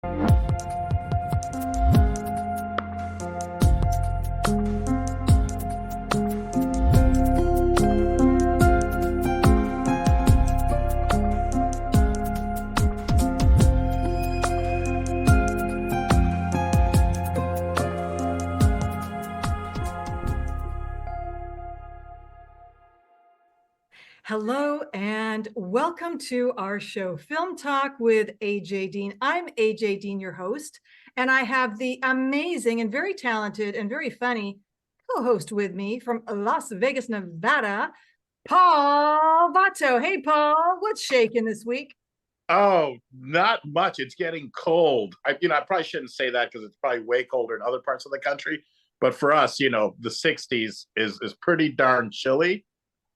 Hello and welcome to our show, Film Talk with AJ Dean. I'm AJ Dean, your host, and I have the amazing and very talented and very funny co-host with me from Las Vegas, Nevada, Paul Vato. Hey, Paul, what's shaking this week? Oh, not much. It's getting cold. I probably shouldn't say that because it's probably way colder in other parts of the country. But for us, the 60s is pretty darn chilly.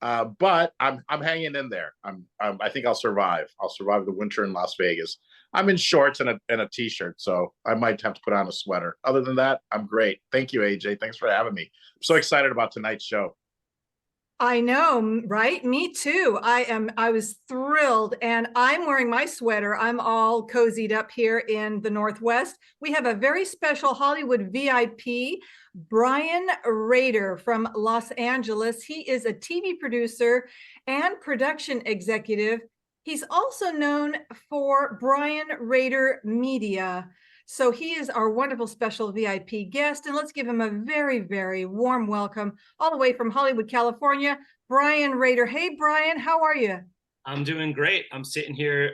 But I'm hanging in there. I think I'll survive. I'll survive the winter in Las Vegas. I'm in shorts and a t-shirt, so I might have to put on a sweater. Other than that, I'm great. Thank you, AJ. Thanks for having me. I'm so excited about tonight's show. I know, right? Me too. I was thrilled, and I'm wearing my sweater. I'm all cozied up here in the Northwest. We have a very special Hollywood VIP, Brian Rader from Los Angeles. He is a TV producer and production executive. He's also known for Brian Rader Media. So he is our wonderful special VIP guest, and let's give him a very, very warm welcome all the way from Hollywood, California, Brian Rader. Hey, Brian, how are you? I'm doing great. I'm sitting here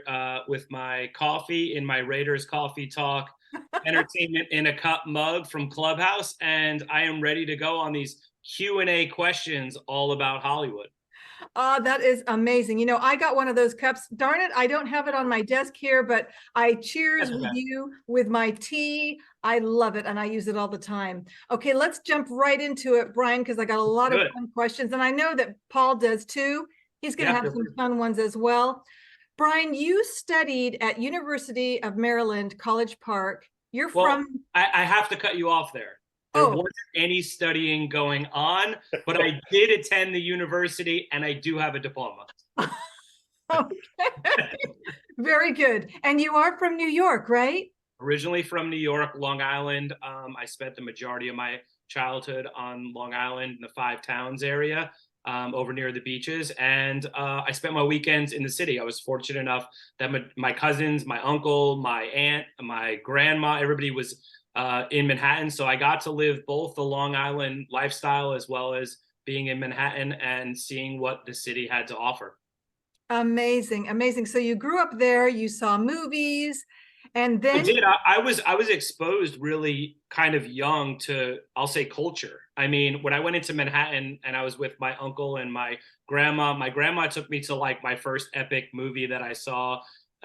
with my coffee in my Raiders Coffee Talk entertainment in a cup mug from Clubhouse, and I am ready to go on these Q&A questions all about Hollywood. That is amazing. I got one of those cups. Darn it, I don't have it on my desk here, but I cheers with you with my tea. I love it, and I use it all the time. Okay, let's jump right into it, Brian, because I got a lot of fun questions, and I know that Paul does too. He's going to have some fun ones as well. Brian, you studied at University of Maryland, College Park. You're from... I have to cut you off there. There wasn't any studying going on, but I did attend the university, and I do have a diploma. Okay. Very good. And you are from New York, right? Originally from New York, Long Island. I spent the majority of my childhood on Long Island in the Five Towns area, over near the beaches. And I spent my weekends in the city. I was fortunate enough that my cousins, my uncle, my aunt, my grandma, everybody was in Manhattan. So I got to live both the Long Island lifestyle as well as being in Manhattan and seeing what the city had to offer. Amazing, amazing. So you grew up there, you saw movies, and then... I did. I was exposed really kind of young to, I'll say, culture. I mean, when I went into Manhattan and I was with my uncle and my grandma took me to like my first epic movie that I saw.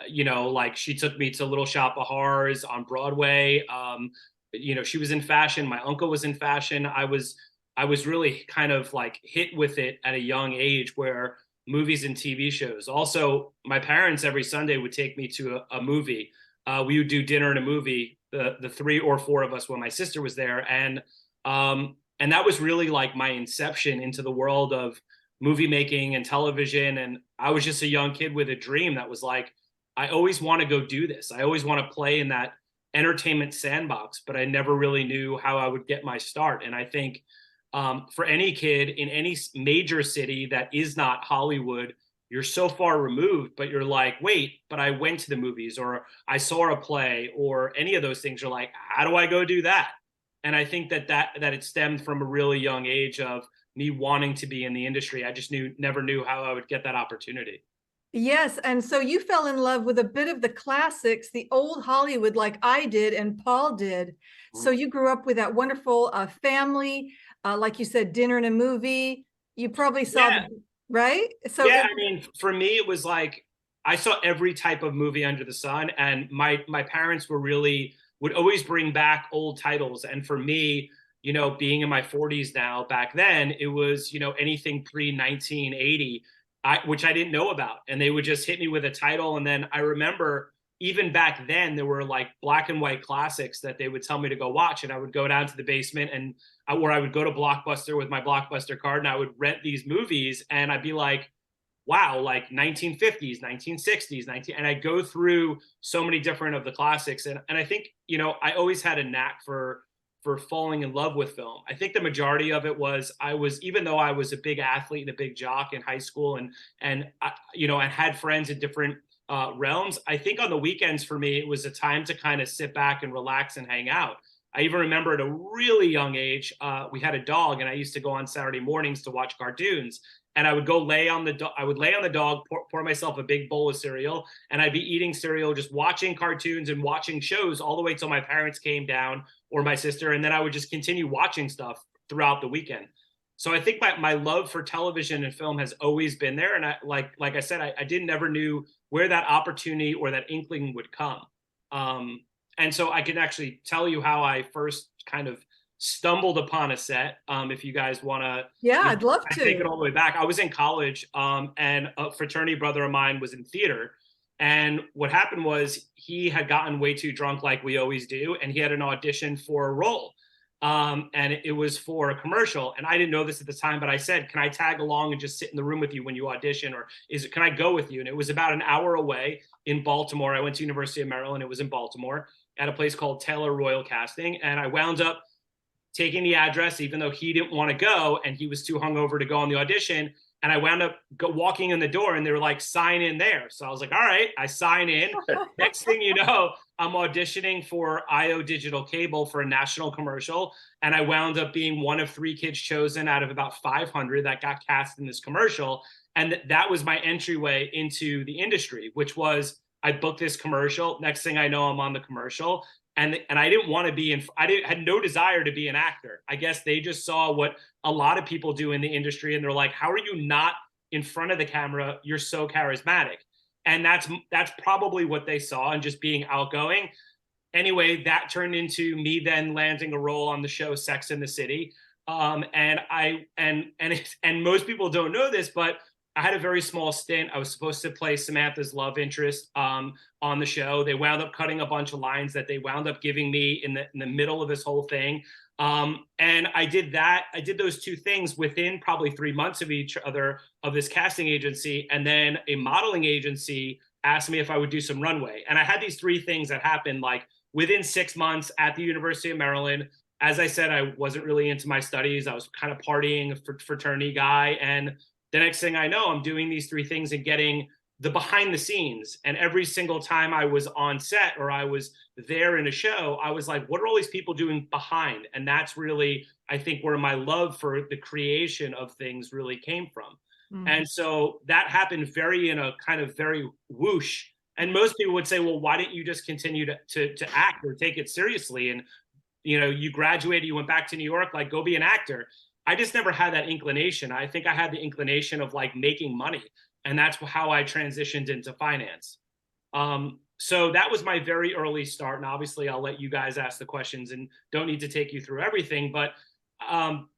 Like she took me to Little Shop of Horrors on Broadway. She was in fashion. My uncle was in fashion. I was really kind of like hit with it at a young age, where movies and TV shows. Also, my parents every Sunday would take me to a movie. We would do dinner and a movie, the 3 or 4 of us when my sister was there. And that was really like my inception into the world of movie making and television. And I was just a young kid with a dream that was like, I always want to go do this. I always want to play in that entertainment sandbox, but I never really knew how I would get my start. And I think for any kid in any major city that is not Hollywood, you're so far removed, but you're like, wait, but I went to the movies, or I saw a play, or any of those things. You're like, how do I go do that? And I think that it stemmed from a really young age of me wanting to be in the industry. I just never knew how I would get that opportunity. Yes, and so you fell in love with a bit of the classics, the old Hollywood, like I did and Paul did. So you grew up with that wonderful family, like you said, dinner and a movie. You probably saw, right? So yeah, I mean, for me, it was like I saw every type of movie under the sun, and my parents would always bring back old titles. And for me, being in my 40s now, back then, it was anything pre-1980. Which I didn't know about. And they would just hit me with a title. And then I remember even back then, there were like black and white classics that they would tell me to go watch. And I would go down to the basement where I would go to Blockbuster with my Blockbuster card, and I would rent these movies. And I'd be like, wow, like 1950s, 1960s, and I go through so many different of the classics. And I think, you know, I always had a knack for falling in love with film. I think the majority of it was even though I was a big athlete and a big jock in high school, and I, you know, I had friends in different realms. I think on the weekends for me, it was a time to kind of sit back and relax and hang out. I even remember at a really young age, we had a dog, and I used to go on Saturday mornings to watch cartoons. And I would go lay on the I would lay on the dog, pour myself a big bowl of cereal, and I'd be eating cereal, just watching cartoons and watching shows all the way till my parents came down or my sister, and then I would just continue watching stuff throughout the weekend. So I think my love for television and film has always been there, and I like I said, I didn't ever knew where that opportunity or that inkling would come. And so I can actually tell you how I first kind of stumbled upon a set. If you guys want to, Yeah, I'd love I take it to. all the way back. I was in college, and a fraternity brother of mine was in theater. And what happened was he had gotten way too drunk, like we always do, and he had an audition for a role. And it was for a commercial. And I didn't know this at the time, but I said, "Can I tag along and just sit in the room with you when you audition, or can I go with you?" And it was about an hour away in Baltimore. I went to University of Maryland. It was in Baltimore at a place called Taylor Royal Casting, and I wound up taking the address, even though he didn't want to go and he was too hungover to go on the audition. And I wound up walking in the door, and they were like, "Sign in there." So I was like, all right, I sign in. Next thing you know, I'm auditioning for IO Digital Cable for a national commercial. And I wound up being one of 3 kids chosen out of about 500 that got cast in this commercial. And that was my entryway into the industry, which was I booked this commercial. Next thing I know, I'm on the commercial. And I didn't want to be in, had no desire to be an actor. I guess they just saw what a lot of people do in the industry, and they're like, how are you not in front of the camera? You're so charismatic. And that's probably what they saw, and just being outgoing. Anyway, that turned into me then landing a role on the show Sex and the City. And most people don't know this, but I had a very small stint. I was supposed to play Samantha's love interest on the show. They wound up cutting a bunch of lines that they wound up giving me in the middle of this whole thing. And I did that. I did those 2 things within probably 3 months of each other, of this casting agency. And then a modeling agency asked me if I would do some runway. And I had these 3 things that happened like within 6 months at the University of Maryland. As I said, I wasn't really into my studies. I was kind of partying, a fraternity guy. And the next thing I know, I'm doing these 3 things and getting the behind the scenes. And every single time I was on set or I was there in a show, I was like, what are all these people doing behind? And that's really, I think, where my love for the creation of things really came from. Mm. And so that happened in a kind of very whoosh. And most people would say, well, why didn't you just continue to act or take it seriously? And, you know, you graduated, you went back to New York, like, go be an actor. I just never had that inclination. I think I had the inclination of like making money. And that's how I transitioned into finance. So that was my very early start. And obviously I'll let you guys ask the questions and don't need to take you through everything. But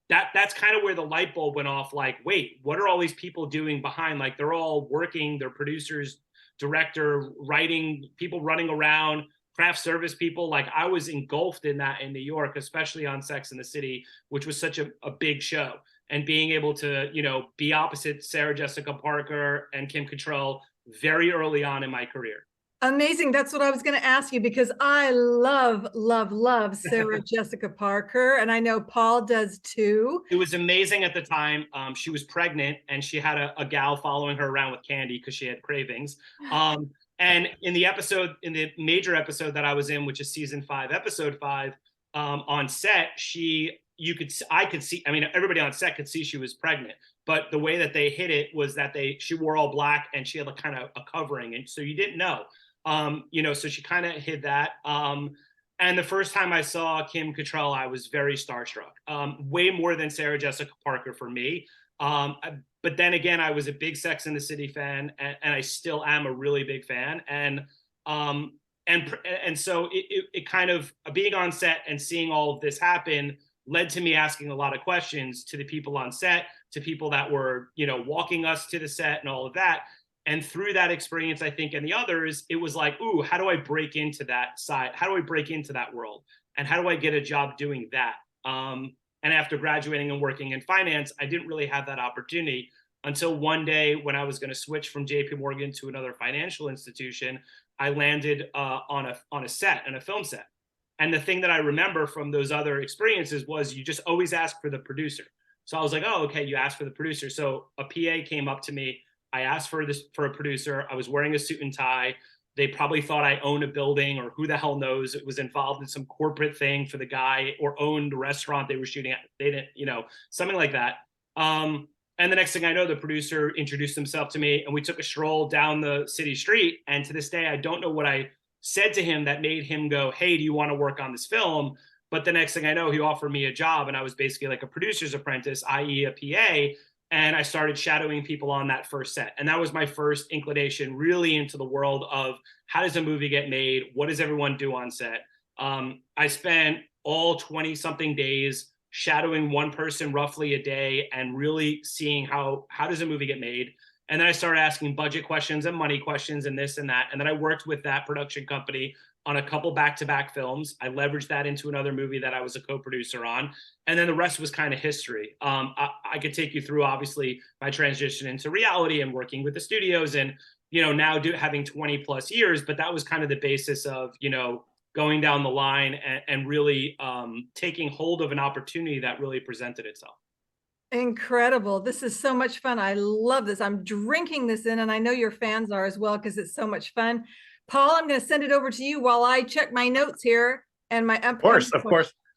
that's kind of where the light bulb went off. Like, wait, what are all these people doing behind? Like, they're all working, they're producers, director, writing, people running around, craft service people. Like, I was engulfed in that in New York, especially on Sex and the City, which was such a big show. And being able to, you know, be opposite Sarah Jessica Parker and Kim Cattrall very early on in my career. Amazing. That's what I was going to ask you, because I love Sarah Jessica Parker. And I know Paul does too. It was amazing at the time. She was pregnant and she had a gal following her around with candy because she had cravings. And in the major episode that I was in, which is season 5, episode 5, on set, I could see, I mean, everybody on set could see she was pregnant, but the way that they hid it was that she wore all black and she had a kind of a covering. And so you didn't know, you know, so she kind of hid that. And the first time I saw Kim Cattrall, I was very starstruck, way more than Sarah Jessica Parker for me. But then again, I was a big Sex and the City fan, and I still am a really big fan. And so it kind of, being on set and seeing all of this happen led to me asking a lot of questions to the people on set, to people that were, you know, walking us to the set and all of that. And through that experience, I think, and the others, it was like, ooh, how do I break into that side? How do I break into that world? And how do I get a job doing that? And after graduating and working in finance, I didn't really have that opportunity. until one day when I was going to switch from JP Morgan to another financial institution, I landed on a set, on a film set. And the thing that I remember from those other experiences was you just always ask for the producer. So I was like, oh, okay, you asked for the producer. So a PA came up to me. I asked for a producer. I was wearing a suit and tie. They probably thought I owned a building, or who the hell knows, it was involved in some corporate thing for the guy, or owned a restaurant they were shooting at. They didn't, something like that. And the next thing I know, the producer introduced himself to me, and we took a stroll down the city street. And to this day, I don't know what I said to him that made him go, hey, do you want to work on this film? But the next thing I know, he offered me a job, and I was basically like a producer's apprentice, i.e. a PA. And I started shadowing people on that first set. And that was my first inclination really into the world of how does a movie get made? What does everyone do on set? I spent all 20 something days shadowing one person roughly a day and really seeing how does a movie get made? And then I started asking budget questions and money questions and this and that. And then I worked with that production company on a couple back-to-back films. I leveraged that into another movie that I was a co-producer on. And then the rest was kind of history. I could take you through, obviously, my transition into reality and working with the studios and, now having 20 plus years, but that was kind of the basis of, going down the line and really taking hold of an opportunity that really presented itself. Incredible. This is so much fun. I love this. I'm drinking this in, and I know your fans are as well, because it's so much fun. Paul, I'm going to send it over to you while I check my notes here and my Of course.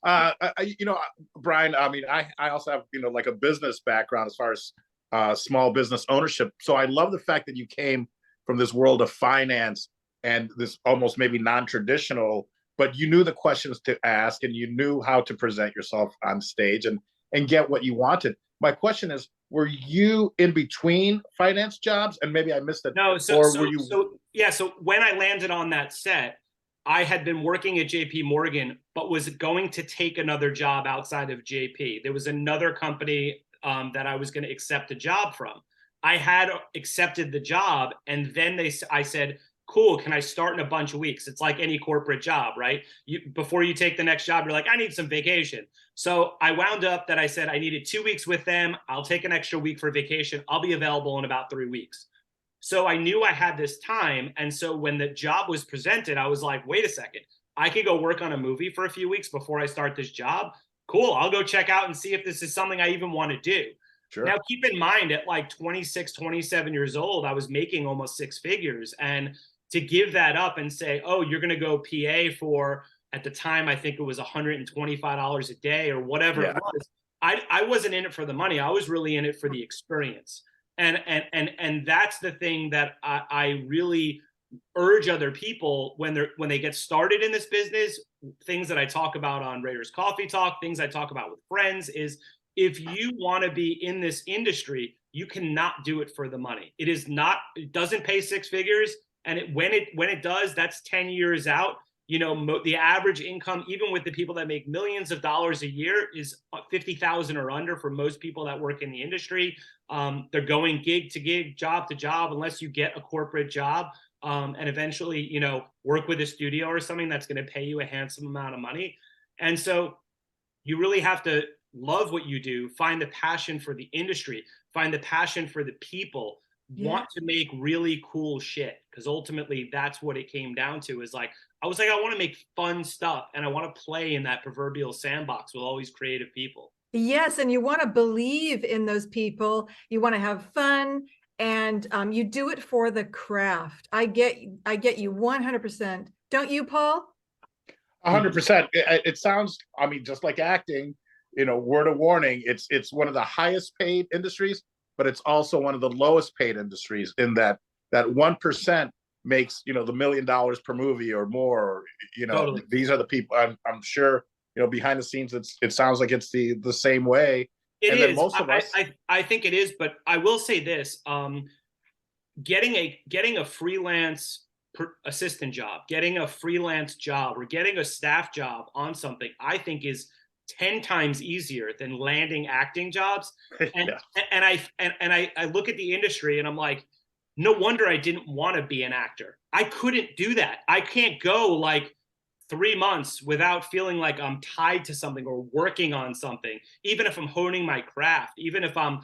Brian, I mean, I also have, like a business background as far as small business ownership. So I love the fact that you came from this world of finance and this almost maybe non-traditional, but you knew the questions to ask and you knew how to present yourself on stage and get what you wanted. My question is, were you in between finance jobs? And maybe I missed it. No, so when I landed on that set, I had been working at JP Morgan, but was going to take another job outside of JP. There was another company that I was going to accept a job from. I had accepted the job, and then I said, cool, can I start in a bunch of weeks? It's like any corporate job, right? Before you take the next job, you're like, I need some vacation. So I wound up that I said I needed 2 weeks with them. I'll take an extra week for vacation. I'll be available in about 3 weeks. So I knew I had this time. And so when the job was presented, I was like, wait a second, I could go work on a movie for a few weeks before I start this job. Cool, I'll go check out and see if this is something I even want to do. Sure. Now, keep in mind, at like 26, 27 years old, I was making almost 6 figures. And to give that up and say, oh, you're going to go PA for, at the time, I think it was $125 a day or whatever it was. I wasn't in it for the money. I was really in it for the experience. And that's the thing that I really urge other people when they get started in this business, things that I talk about on Raiders Coffee Talk, things I talk about with friends, is if you want to be in this industry, you cannot do it for the money. It doesn't pay 6 figures. And when it does, that's 10 years out. The average income, even with the people that make millions of dollars a year, is 50,000 or under for most people that work in the industry. They're going gig to gig, job to job, unless you get a corporate job and eventually, work with a studio or something that's going to pay you a handsome amount of money. And so you really have to love what you do, find the passion for the industry, find the passion for the people. Want to make really cool shit, because ultimately that's what it came down to. Is like I want to make fun stuff, and I want to play in that proverbial sandbox with all these creative people. Yes, and you want to believe in those people. You want to have fun, and you do it for the craft. I get you 100%. Don't you, Paul? 100%. It sounds, I mean, just like acting. Word of warning. It's one of the highest paid industries, but it's also one of the lowest paid industries, in that 1% makes, the $1 million per movie or more. Totally. These are the people. I'm sure, behind the scenes, it sounds like it's the same way. It is. Most of us, I think it is, but I will say this: getting a freelance assistant job, getting a freelance job, or getting a staff job on something, I think is 10 times easier than landing acting jobs. And I look at the industry and I'm like, no wonder I didn't want to be an actor. I couldn't do that. I can't go like 3 months without feeling like I'm tied to something or working on something, even if I'm honing my craft, even if I'm,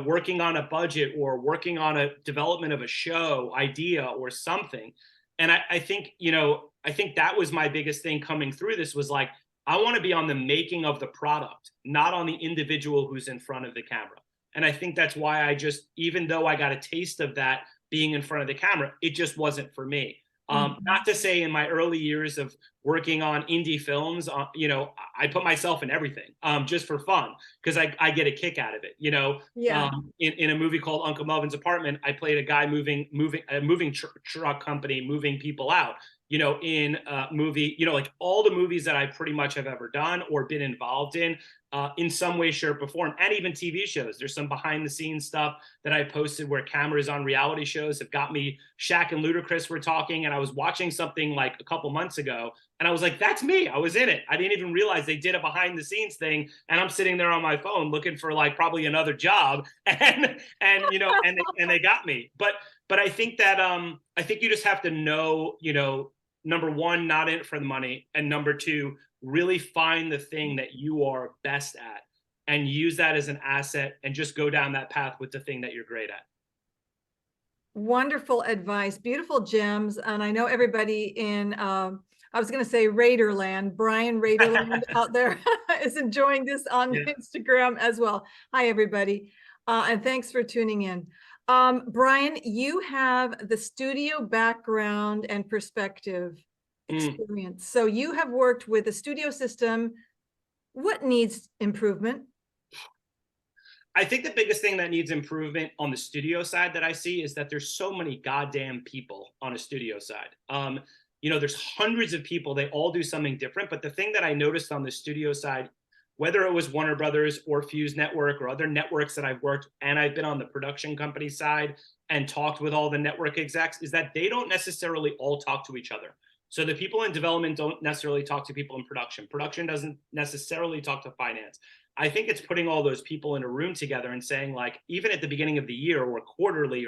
working on a budget or working on a development of a show idea or something. And I think, I think that was my biggest thing coming through this was like, I want to be on the making of the product, not on the individual who's in front of the camera. And I think that's why even though I got a taste of that being in front of the camera, it just wasn't for me. Not to say in my early years of working on indie films, I put myself in everything just for fun because I get a kick out of it. Yeah. In a movie called Uncle Melvin's Apartment, I played a guy moving a moving truck company, moving people out. In a movie, like all the movies that I pretty much have ever done or been involved in some way, shape, or form, and even TV shows. There's some behind the scenes stuff that I posted where cameras on reality shows have got me. Shaq and Ludacris were talking, and I was watching something like a couple months ago, and I was like, that's me. I was in it. I didn't even realize they did a behind the scenes thing, and I'm sitting there on my phone looking for like probably another job, and they got me. But I think that I think you just have to know, number one, not in it for the money, and number two, really find the thing that you are best at and use that as an asset and just go down that path with the thing that you're great at. Wonderful advice, beautiful gems. And I know everybody in, I was going to say Raiderland, Brian Raiderland out there is enjoying this on Instagram as well. Hi, everybody. And thanks for tuning in. Brian, you have the studio background and perspective experience. So you have worked with a studio system. What needs improvement? I think the biggest thing that needs improvement on the studio side that I see is that there's so many goddamn people on a studio side. There's hundreds of people, they all do something different. But the thing that I noticed on the studio side, whether it was Warner Brothers or Fuse Network or other networks that I've worked, and I've been on the production company side and talked with all the network execs, is that they don't necessarily all talk to each other. So the people in development don't necessarily talk to people in production. Production doesn't necessarily talk to finance. I think it's putting all those people in a room together and saying, like, even at the beginning of the year or quarterly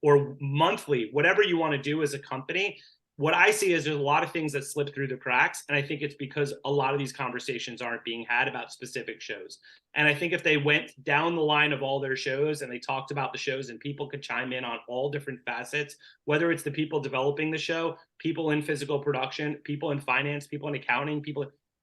or monthly, whatever you want to do as a company, what I see is there's a lot of things that slip through the cracks. And I think it's because a lot of these conversations aren't being had about specific shows. And I think if they went down the line of all their shows and they talked about the shows and people could chime in on all different facets, whether it's the people developing the show, people in physical production, people in finance, people in accounting,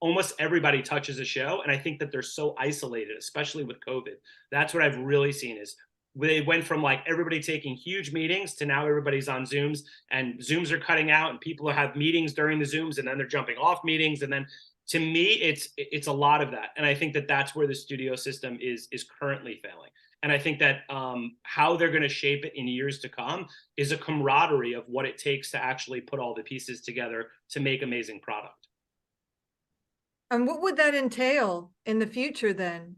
almost everybody touches a show. And I think that they're so isolated, especially with COVID. That's what I've really seen is they went from like everybody taking huge meetings to now everybody's on Zooms, and Zooms are cutting out and people have meetings during the Zooms and then they're jumping off meetings. And then to me, it's a lot of that. And I think that that's where the studio system is currently failing. And I think that how they're going to shape it in years to come is a camaraderie of what it takes to actually put all the pieces together to make amazing product. And what would that entail in the future then?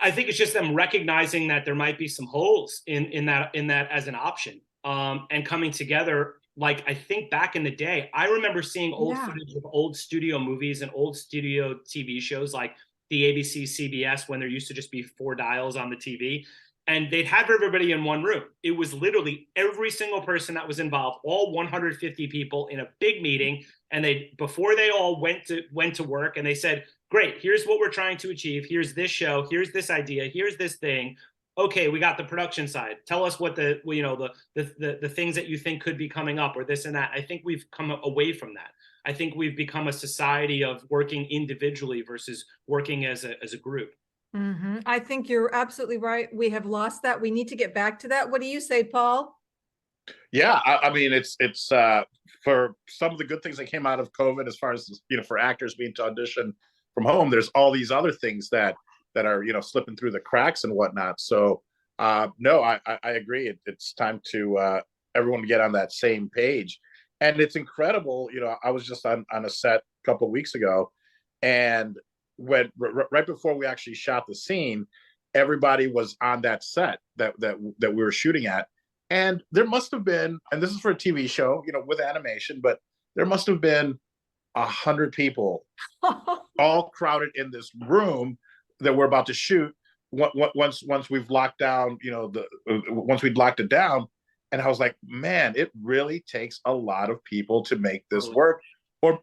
I think it's just them recognizing that there might be some holes in that as an option, and coming together. Like, I think back in the day, I remember seeing old footage of old studio movies and old studio TV shows like the ABC, CBS, when there used to just be 4 dials on the TV, and they'd have everybody in one room. It was literally every single person that was involved, all 150 people in a big meeting, and before they all went to work, and they said, great, here's what we're trying to achieve. Here's this show. Here's this idea. Here's this thing. Okay, we got the production side. Tell us what the things that you think could be coming up or this and that. I think we've come away from that. I think we've become a society of working individually versus working as a group. Mm-hmm. I think you're absolutely right. We have lost that. We need to get back to that. What do you say, Paul? Yeah, I mean, it's for some of the good things that came out of COVID, as far as, for actors being to audition from home, there's all these other things that are, slipping through the cracks and whatnot. So no, I agree. It's time to everyone to get on that same page. And it's incredible. I was just on a set a couple of weeks ago, and when right before we actually shot the scene, everybody was on that set that we were shooting at. And there must have been, and this is for a TV show, with animation, but there must have been 100 people all crowded in this room that we're about to shoot. Once we've locked down, once we'd locked it down, and I was like, man, it really takes a lot of people to make this work,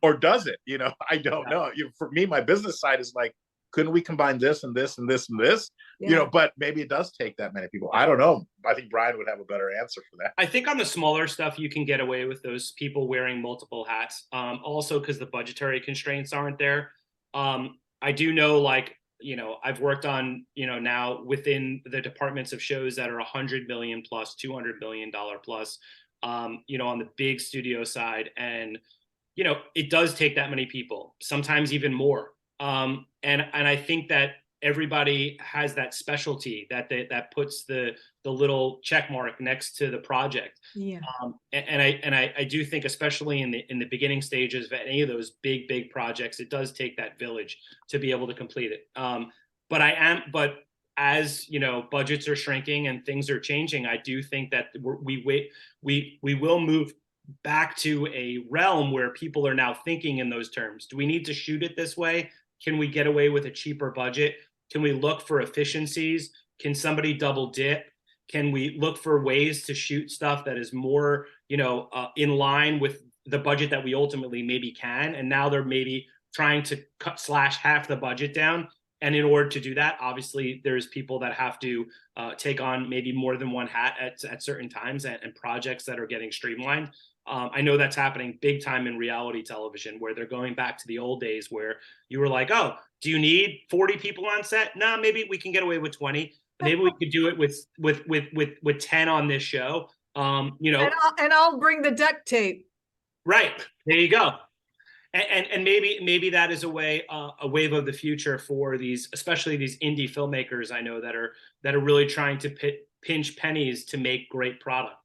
or does it? You know, I don't Yeah. know. For me, my business side is like, couldn't we combine this and this and this and this? Yeah. You know, but maybe it does take that many people. I don't know. I think Brian would have a better answer for that. I think on the smaller stuff, you can get away with those people wearing multiple hats. Also, because the budgetary constraints aren't there. I do know, like, you know, I've worked on, you know, now within the departments of shows that are 100 million plus, $200 million plus, you know, on the big studio side. And, you know, it does take that many people, sometimes even more. And I think that everybody has that specialty that puts the little check mark next to the project. Yeah. And I do think, especially in the beginning stages of any of those big projects, it does take that village to be able to complete it. But as you know, budgets are shrinking and things are changing, I do think that we will move back to a realm where people are now thinking in those terms. Do we need to shoot it this way? Can we get away with a cheaper budget? Can we look for efficiencies? Can somebody double dip? Can we look for ways to shoot stuff that is more, you know, in line with the budget that we ultimately maybe can? And now they're maybe trying to slash half the budget down. And in order to do that, obviously, there's people that have to take on maybe more than one hat at certain times, and projects that are getting streamlined. I know that's happening big time in reality television, where they're going back to the old days where you were like, oh, do you need 40 people on set? No, maybe we can get away with 20. Maybe we could do it with 10 on this show. You know, and I'll bring the duct tape. Right. There you go. And maybe that is a wave of the future for these, especially these indie filmmakers I know that are really trying to pinch pennies to make great product.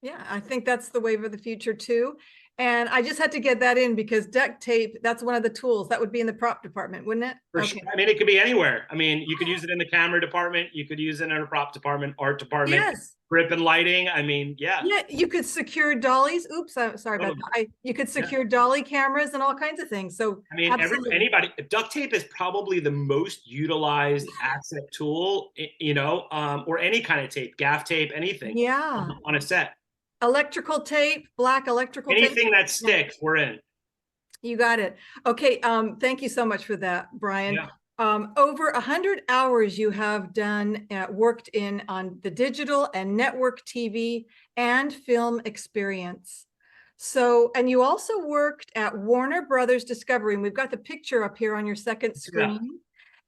Yeah, I think that's the wave of the future too. And I just had to get that in because duct tape, that's one of the tools that would be in the prop department, wouldn't it? For sure. I mean, it could be anywhere. I mean, you could use it in the camera department. You could use it in a prop department, art department, yes. grip and lighting. I mean, yeah. Yeah, you could secure dollies. Oops, I'm sorry about that. You could secure dolly cameras and all kinds of things. So I mean, anybody, duct tape is probably the most utilized asset tool, you know, or any kind of tape, gaff tape, anything. Yeah. On a set. Electrical tape, black electrical tape. Anything that sticks, we're in. You got it. Okay. Thank you so much for that, Brian. Yeah. Over 100 hours you have done, worked on the digital and network TV and film experience. So, and you also worked at Warner Brothers Discovery, and we've got the picture up here on your second screen.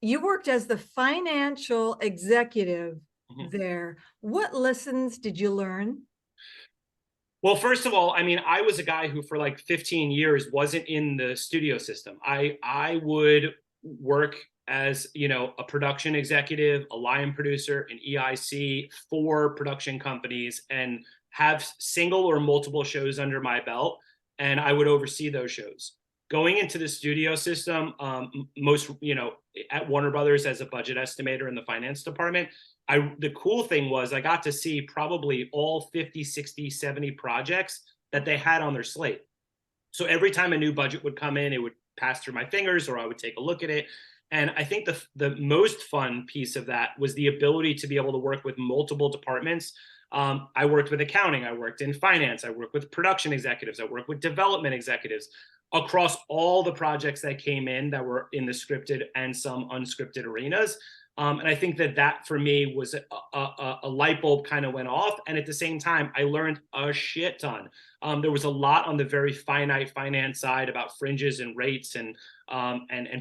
Yeah. You worked as the financial executive there. What lessons did you learn? Well, first of all, I mean, I was a guy who for like 15 years wasn't in the studio system. I would work as, you know, a production executive, a line producer, an EIC for production companies, and have single or multiple shows under my belt, and I would oversee those shows. Going into the studio system, most, you know, at Warner Brothers as a budget estimator in the finance department, the cool thing was I got to see probably all 50, 60, 70 projects that they had on their slate. So every time a new budget would come in, it would pass through my fingers, or I would take a look at it. And I think the most fun piece of that was the ability to be able to work with multiple departments. I worked with accounting, I worked in finance, I worked with production executives, I worked with development executives across all the projects that came in that were in the scripted and some unscripted arenas. And I think that for me was a light bulb kind of went off. And at the same time, I learned a shit ton. There was a lot on the very finite finance side about fringes and rates and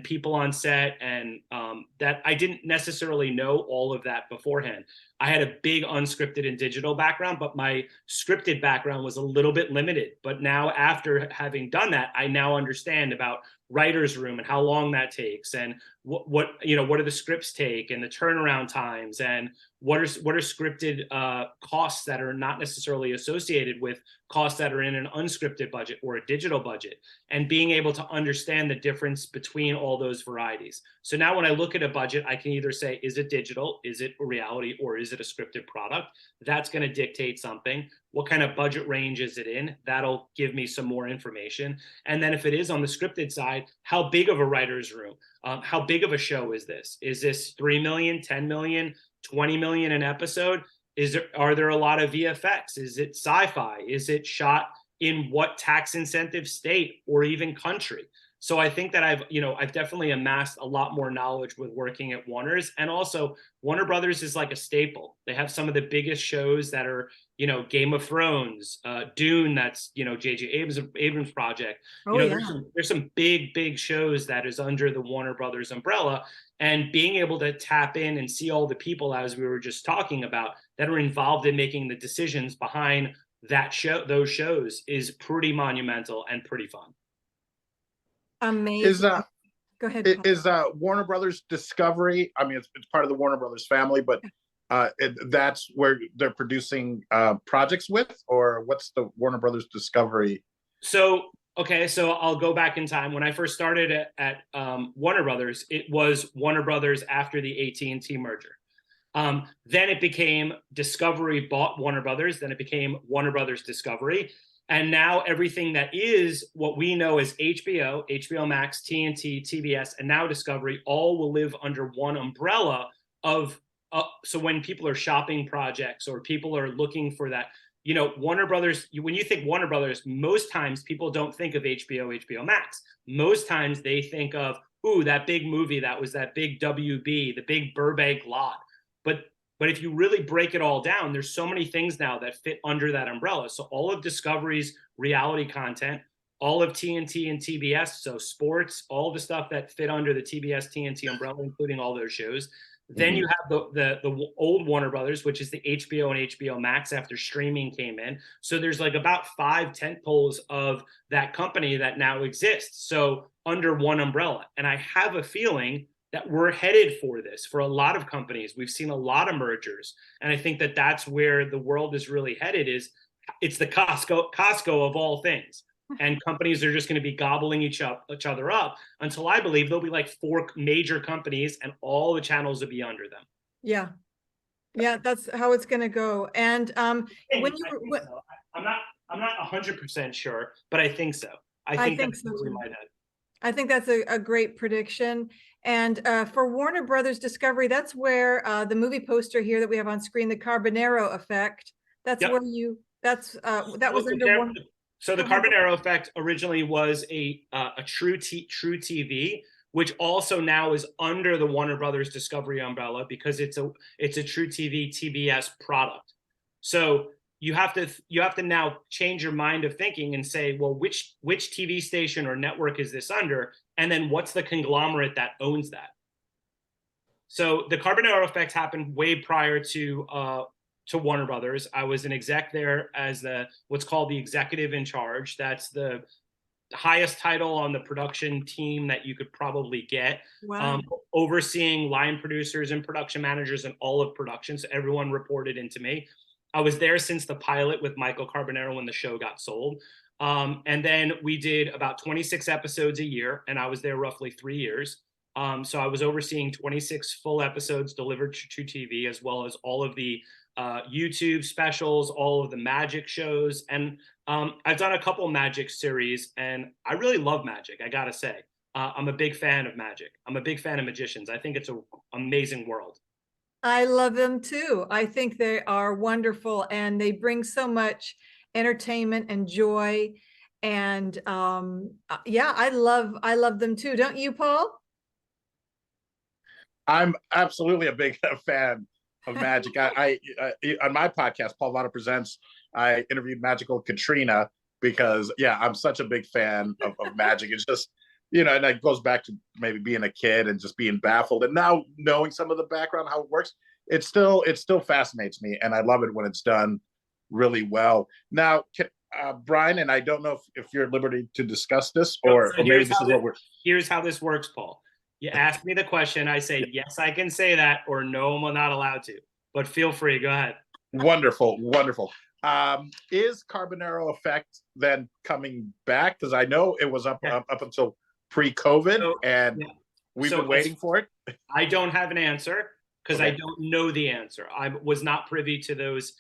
people on set, and that I didn't necessarily know all of that beforehand. I had a big unscripted and digital background, but my scripted background was a little bit limited. But now, after having done that, I now understand about writer's room and how long that takes, and what do the scripts take, and the turnaround times, and what are scripted costs that are not necessarily associated with costs that are in an unscripted budget or a digital budget, and being able to understand the difference between all those varieties. So now when I look at a budget, I can either say, is it digital, is it a reality, or is it a scripted product? That's going to dictate something. What kind of budget range is it in? That'll give me some more information. And then if it is on the scripted side, how big of a writer's room? How big of a show is this? Is this 3 million, 10 million, 20 million an episode? Are there a lot of VFX? Is it sci-fi? Is it shot in what tax incentive state or even country. So I think that I've definitely amassed a lot more knowledge with working at Warner's. And also Warner Brothers is like a staple. They have some of the biggest shows that are, Game of Thrones, Dune, that's, J.J. Abrams project. Oh, yeah. There's some big shows that is under the Warner Brothers umbrella. And being able to tap in and see all the people, as we were just talking about, that are involved in making the decisions behind those shows is pretty monumental and pretty fun. Amazing. Go ahead, Paul. Is Warner Brothers Discovery? I mean, it's part of the Warner Brothers family, but that's where they're producing projects with, or what's the Warner Brothers Discovery? So I'll go back in time. When I first started at Warner Brothers, it was Warner Brothers after the AT&T merger. Then it became Discovery bought Warner Brothers. Then it became Warner Brothers Discovery. And now everything that is what we know as HBO, HBO Max, TNT, TBS, and now Discovery, all will live under one umbrella of, so when people are shopping projects or people are looking for that, Warner Brothers, when you think Warner Brothers, most times people don't think of HBO Max. Most times they think of, ooh, that big movie, that was that big WB, the big Burbank lot. But if you really break it all down, there's so many things now that fit under that umbrella. So all of Discovery's reality content, all of TNT and TBS, so sports, all the stuff that fit under the TBS TNT umbrella, including all those shows. Then you have the old Warner Brothers, which is the HBO and HBO Max after streaming came in. So there's like about 5 tentpoles of that company that now exists. So under one umbrella. And I have a feeling that we're headed for this for a lot of companies. We've seen a lot of mergers. And I think that that's where the world is really headed. It's the Costco of all things. And companies are just going to be gobbling each other up until I believe there'll be like 4 major companies and all the channels will be under them. Yeah. Yeah, that's how it's going to go. And I'm not 100% sure, but I think so. I think so too. In my head. I think that's a great prediction. And for Warner Brothers Discovery, that's where the movie poster here that we have on screen, the Carbonaro effect. That's where that was under Warner. So the Carbonaro effect originally was a true TV, which also now is under the Warner Brothers Discovery umbrella because it's a true TV TBS product. So you have to now change your mind of thinking and say, well, which TV station or network is this under? And then what's the conglomerate that owns that? So the Carbonaro effect happened way prior to Warner Brothers. I was an exec there as what's called the executive in charge. That's the highest title on the production team that you could probably get. Wow. Overseeing line producers and production managers and all of production. So everyone reported into me. I was there since the pilot with Michael Carbonaro when the show got sold. And then we did about 26 episodes a year, and I was there roughly 3 years. So I was overseeing 26 full episodes delivered to TV, as well as all of the YouTube specials, all of the magic shows. And I've done a couple magic series, and I really love magic, I gotta say. I'm a big fan of magic. I'm a big fan of magicians. I think it's an amazing world. I love them too. I think they are wonderful and they bring so much entertainment and joy. And yeah, I love them too. Don't you, Paul? I'm absolutely a big fan of magic. I on my podcast, Paul Vato Presents, I interviewed Magical Katrina because I'm such a big fan of magic. It's just, and it goes back to maybe being a kid and just being baffled. And now knowing some of the background, how it works, it still fascinates me. And I love it when it's done really well. Now, Brian, and I don't know if you're at liberty to discuss this or maybe this is what we're. Here's how this works, Paul. You ask me the question, I say, yes, I can say that, or no, I'm not allowed to. But feel free, go ahead. Wonderful. Is Carbonaro effect then coming back? Because I know it was up until pre-COVID, and we've been waiting for it. I don't have an answer because I don't know the answer. I was not privy to those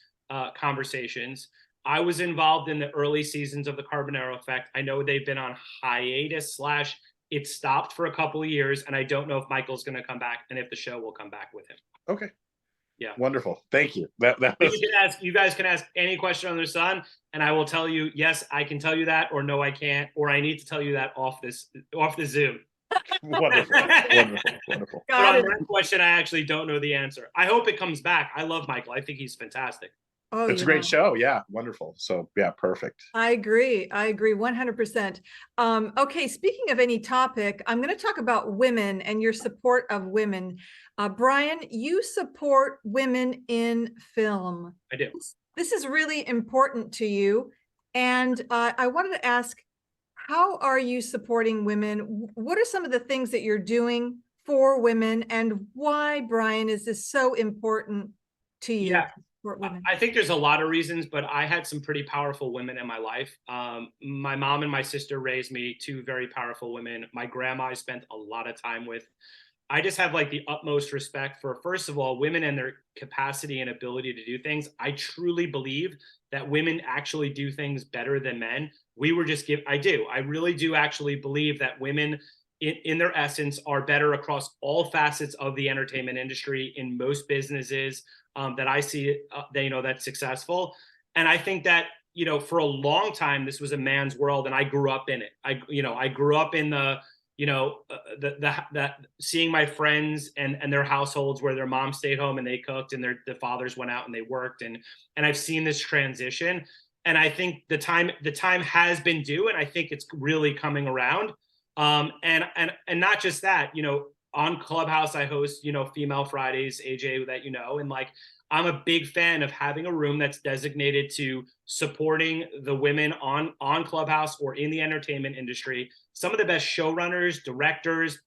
conversations. I was involved in the early seasons of the Carbonaro effect. I know they've been on hiatus / it stopped for a couple of years, and I don't know if Michael's going to come back and if the show will come back with him. Okay. Yeah. Wonderful. Thank you. That was You guys can ask any question under the sun, and I will tell you, yes, I can tell you that, or no, I can't, or I need to tell you that off the Zoom. wonderful. Wonderful. But on that question, I actually don't know the answer. I hope it comes back. I love Michael. I think he's fantastic. Oh, It's a great show. Yeah, wonderful. So yeah, perfect. I agree. 100%. Okay, speaking of any topic, I'm going to talk about women and your support of women. Brian, you support women in film. I do. This is really important to you. And I wanted to ask, how are you supporting women? What are some of the things that you're doing for women, and why, Brian, is this so important to you? Yeah. I think there's a lot of reasons, but I had some pretty powerful women in my life. My mom and my sister raised me, two very powerful women. My grandma I spent a lot of time with. I just have like the utmost respect for, first of all, women and their capacity and ability to do things. I truly believe that women actually do things better than men. I really do actually believe that women in their essence are better across all facets of the entertainment industry in most businesses that I see, that's successful. And I think that, for a long time, this was a man's world, and I grew up in it. I grew up in that seeing my friends and their households where their moms stayed home and they cooked, and the fathers went out and they worked, and I've seen this transition. And I think the time has been due, and I think it's really coming around. And not just that, on Clubhouse, I host, Female Fridays, AJ, that and like, I'm a big fan of having a room that's designated to supporting the women on Clubhouse or in the entertainment industry. Some of the best showrunners, directors,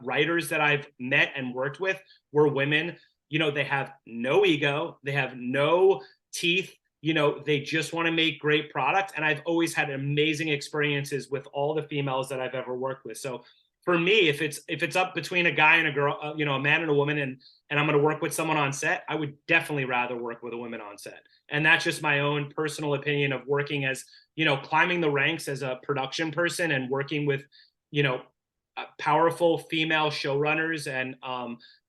writers that I've met and worked with were women. They have no ego, they have no teeth. They just want to make great product. And I've always had amazing experiences with all the females that I've ever worked with. So for me, if it's up between a guy and a girl, a man and a woman, and I'm going to work with someone on set, I would definitely rather work with a woman on set. And that's just my own personal opinion of working as, climbing the ranks as a production person and working with, powerful female showrunners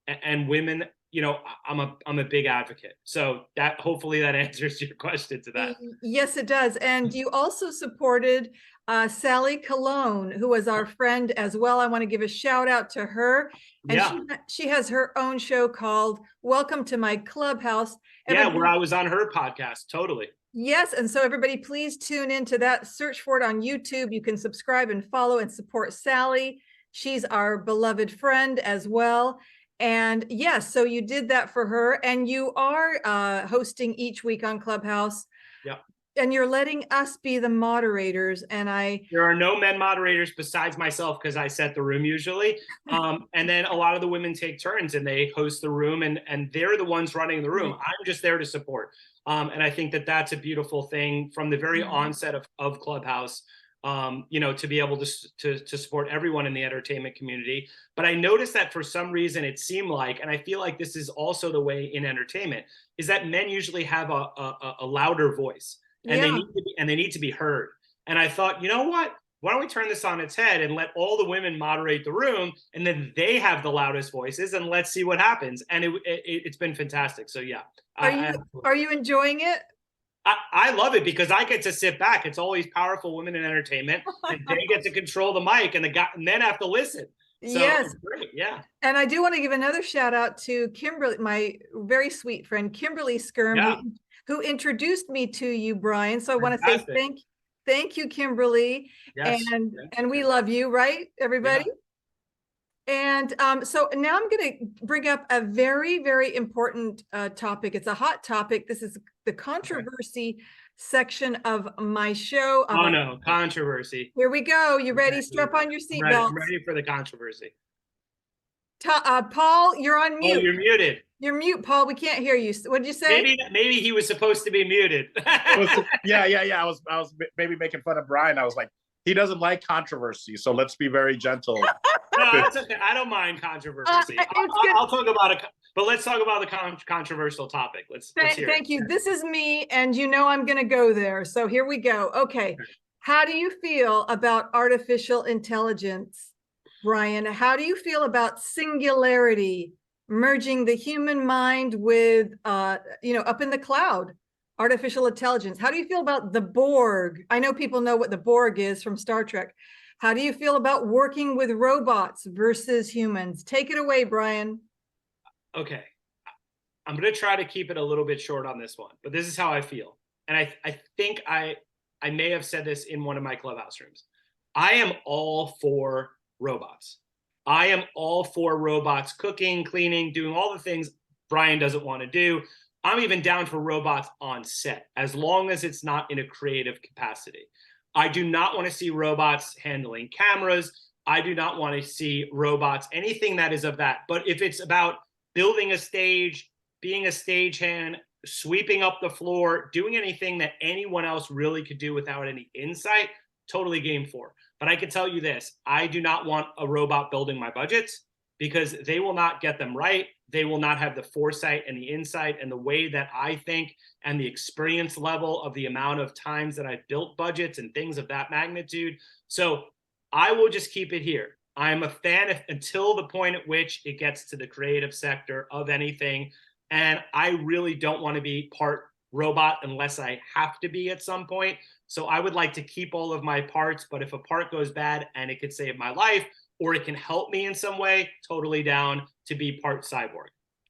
and women. I'm a big advocate. So that hopefully that answers your question to that. Yes, it does. And you also supported Sally Cologne, who was our friend as well. I want to give a shout out to her. And she has her own show called Welcome to My Clubhouse. Where I was on her podcast. Totally. Yes. And so everybody, please tune into that. Search for it on YouTube. You can subscribe and follow and support Sally. She's our beloved friend as well. And yes, so you did that for her, and you are hosting each week on Clubhouse. Yeah. And you're letting us be the moderators. And there are no men moderators besides myself, because I set the room usually. And then a lot of the women take turns and they host the room, and they're the ones running the room. I'm just there to support. And I think that that's a beautiful thing from the very onset of Clubhouse. To be able to support everyone in the entertainment community. But I noticed that for some reason it seemed like, and I feel like this is also the way in entertainment, is that men usually have a louder voice, and they need to be heard. And I thought, you know what? Why don't we turn this on its head and let all the women moderate the room, and then they have the loudest voices, and let's see what happens. And it's been fantastic. So yeah. Are you enjoying it? I love it because I get to sit back. It's always powerful women in entertainment, and they get to control the mic, and men have to listen. So yes. Great. Yeah. And I do want to give another shout out to Kimberly, my very sweet friend, Kimberly Skirm, who introduced me to you, Brian. So I want to say thank you, Kimberly. Yes. And we love you, right, everybody? Yeah. And so now I'm going to bring up a very, very important topic. It's a hot topic. This is the controversy section of my show. Oh, no, controversy. Here we go. You ready? Strap on your seatbelt. I'm ready for the controversy. Paul, you're on mute. Oh, you're muted. You're mute, Paul. We can't hear you. What did you say? Maybe he was supposed to be muted. Yeah. I was maybe making fun of Brian. I was like, he doesn't like controversy, so let's be very gentle. No, that's okay. I don't mind controversy. I'll talk about it, but let's talk about the controversial topic. Let's hear it. Thank you. This is me, and I'm going to go there. So here we go. Okay. How do you feel about artificial intelligence, Brian? How do you feel about singularity merging the human mind with, up in the cloud, artificial intelligence. How do you feel about the Borg? I know people know what the Borg is from Star Trek. How do you feel about working with robots versus humans? Take it away, Brian. Okay. I'm going to try to keep it a little bit short on this one, but this is how I feel. And I think I may have said this in one of my clubhouse rooms. I am all for robots. I am all for robots cooking, cleaning, doing all the things Brian doesn't want to do. I'm even down for robots on set, as long as it's not in a creative capacity. I do not want to see robots handling cameras. I do not want to see robots, anything that is of that. But if it's about building a stage, being a stagehand, sweeping up the floor, doing anything that anyone else really could do without any insight, totally game for. But I can tell you this, I do not want a robot building my budgets, because they will not get them right. They will not have the foresight and the insight and the way that I think, and the experience level of the amount of times that I've built budgets and things of that magnitude. So I will just keep it here. I'm a fan until the point at which it gets to the creative sector of anything. And I really don't want to be part robot unless I have to be at some point. So I would like to keep all of my parts, but if a part goes bad and it could save my life, or it can help me in some way, totally down to be part cyborg.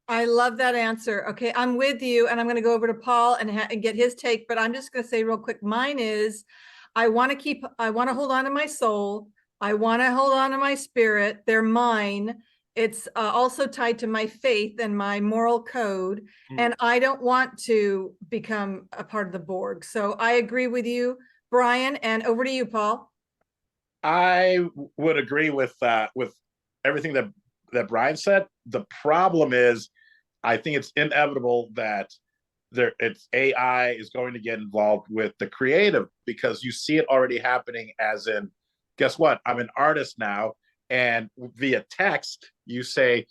I love that answer. Okay, I'm with you, and I'm going to go over to Paul and get his take, but I'm just going to say real quick, mine is, I want to hold on to my soul. I want to hold on to my spirit. They're mine. It's also tied to my faith and my moral code. And I don't want to become a part of the Borg. So I agree with you, Brian, and over to you, Paul. I would agree with everything that Brian said. The problem is, I think it's inevitable that AI is going to get involved with the creative, because you see it already happening. As in, guess what? I'm an artist now, and via text, you say,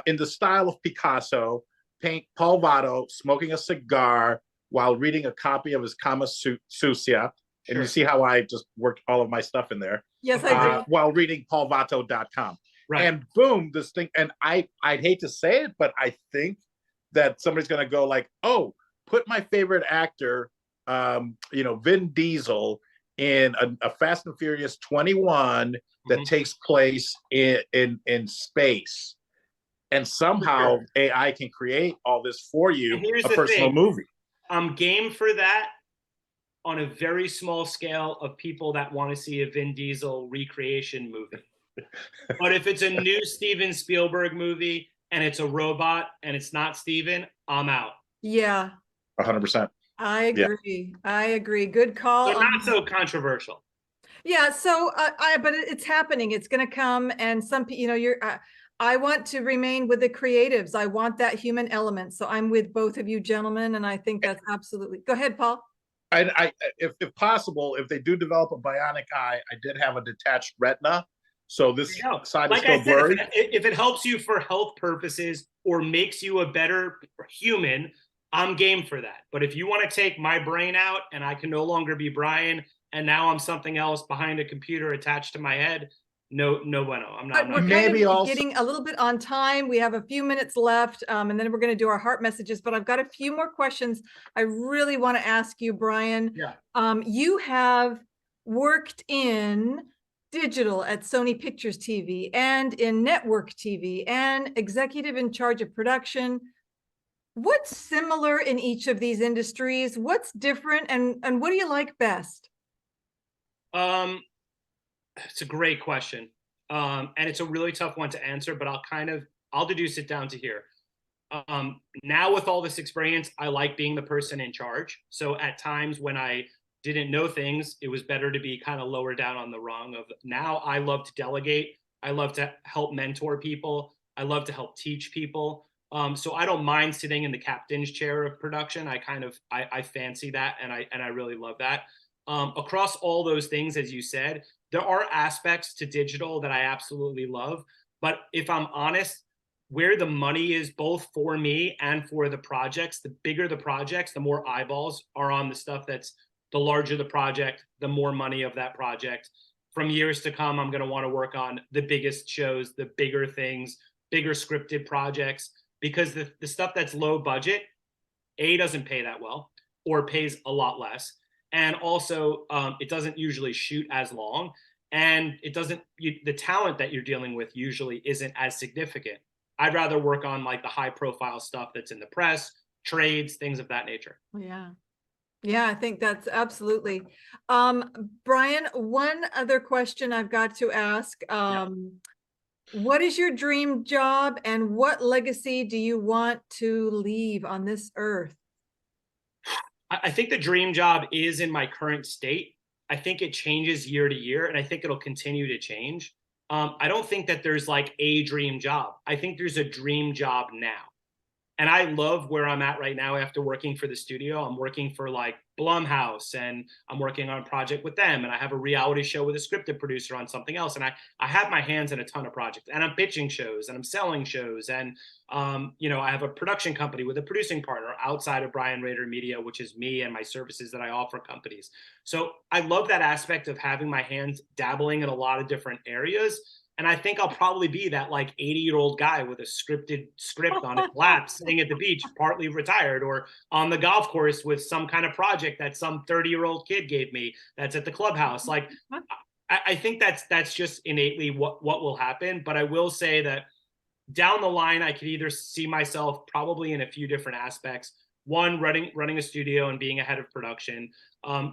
in the style of Picasso, paint Paul Vato smoking a cigar while reading a copy of his Kama Sutra. And you see how I just worked all of my stuff in there. Yes, I do. While reading paulvato.com. Right. And boom, this thing. And I'd hate to say it, but I think that somebody's going to go like, oh, put my favorite actor, Vin Diesel, in a Fast and Furious 21 that takes place in space. And somehow AI can create all this for you, a personal movie. I'm game for that on a very small scale of people that want to see a Vin Diesel recreation movie. But if it's a new Steven Spielberg movie and it's a robot and it's not Steven, I'm out. Yeah. 100%. I agree. Yeah. I agree. Good call. So not so controversial. Yeah. So, but it's happening. It's going to come. And some, I want to remain with the creatives. I want that human element. So I'm with both of you gentlemen. And I think that's absolutely, go ahead, Paul. If possible, if they do develop a bionic eye, I did have a detached retina, so this side is still blurry. If it helps you for health purposes or makes you a better human, I'm game for that. But if you want to take my brain out and I can no longer be Brian and now I'm something else behind a computer attached to my head, no bueno. I'm not. But we're getting a little bit on time. We have a few minutes left, and then we're going to do our heart messages. But I've got a few more questions I really want to ask you, Brian. Yeah. You have worked in digital at Sony Pictures TV and in network TV and executive in charge of production. What's similar in each of these industries? What's different, and what do you like best? It's a great question. And it's a really tough one to answer, but I'll deduce it down to here. Now with all this experience, I like being the person in charge. So at times when I didn't know things, it was better to be kind of lower down on the rung of. Now I love to delegate. I love to help mentor people. I love to help teach people. So I don't mind sitting in the captain's chair of production. I fancy that, and I really love that. Across all those things, as you said, there are aspects to digital that I absolutely love. But if I'm honest, where the money is both for me and for the projects, the bigger the projects, the more eyeballs are on the stuff that's the larger the project, the more money of that project. From years to come, I'm going to want to work on the biggest shows, the bigger things, bigger scripted projects, because the stuff that's low budget, A, doesn't pay that well, or pays a lot less. And also, it doesn't usually shoot as long. And it doesn't, the talent that you're dealing with usually isn't as significant. I'd rather work on like the high profile stuff that's in the press, trades, things of that nature. Yeah. Yeah, I think that's absolutely. Brian, one other question I've got to ask. What is your dream job and what legacy do you want to leave on this earth? I think the dream job is in my current state. I think it changes year to year, and I think it'll continue to change. I don't think that there's like a dream job. I think there's a dream job now. And I love where I'm at right now after working for the studio. I'm working for like Blumhouse, and I'm working on a project with them. And I have a reality show with a scripted producer on something else. And I have my hands in a ton of projects, and I'm pitching shows and I'm selling shows. And, I have a production company with a producing partner outside of Brian Rader Media, which is me and my services that I offer companies. So I love that aspect of having my hands dabbling in a lot of different areas. And I think I'll probably be that like 80-year-old guy with a scripted script on his lap, sitting at the beach, partly retired, or on the golf course with some kind of project that some 30-year-old kid gave me that's at the clubhouse. Like, I think that's just innately what will happen. But I will say that down the line, I could either see myself probably in a few different aspects. One, running a studio and being a head of production.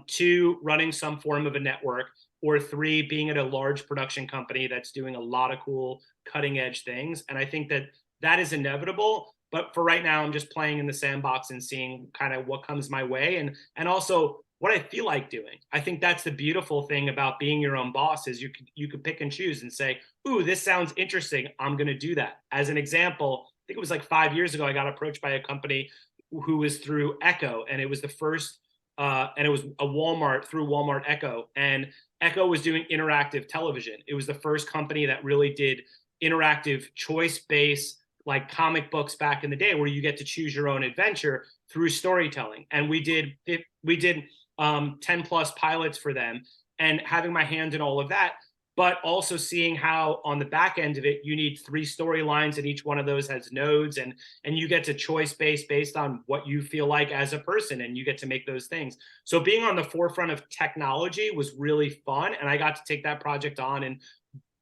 Two, running some form of a network. Or three, being at a large production company that's doing a lot of cool cutting edge things. And I think that is inevitable. But for right now, I'm just playing in the sandbox and seeing kind of what comes my way, and also what I feel like doing. I think that's the beautiful thing about being your own boss, is you could pick and choose and say, ooh, this sounds interesting, I'm going to do that. As an example, I think it was like 5 years ago, I got approached by a company who was through Echo, and it was the first and it was a Walmart, through Walmart Echo. And Echo was doing interactive television. It was the first company that really did interactive choice-based, like comic books back in the day, where you get to choose your own adventure through storytelling. And we did 10 plus pilots for them, and having my hand in all of that, but also seeing how on the back end of it, you need 3 storylines, and each one of those has nodes, and you get to choice based on what you feel like as a person, and you get to make those things. So being on the forefront of technology was really fun, and I got to take that project on and